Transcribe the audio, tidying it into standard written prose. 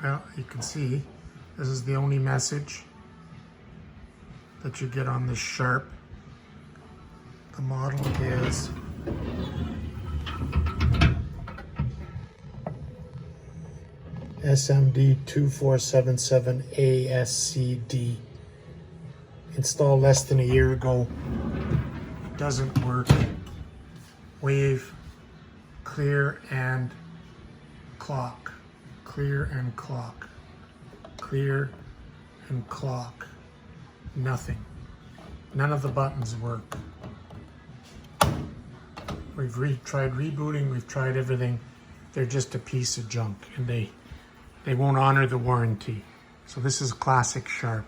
Well, you can see this is the only message that you get on this Sharp. The model is SMD 2477ASCD. Installed less than a year ago. It doesn't work. Wave, clear and clock. Clear and clock. Clear and clock. Nothing. None of the buttons work. We've tried rebooting, we've tried everything. They're just a piece of junk, and they won't honor the warranty. So this is classic Sharp.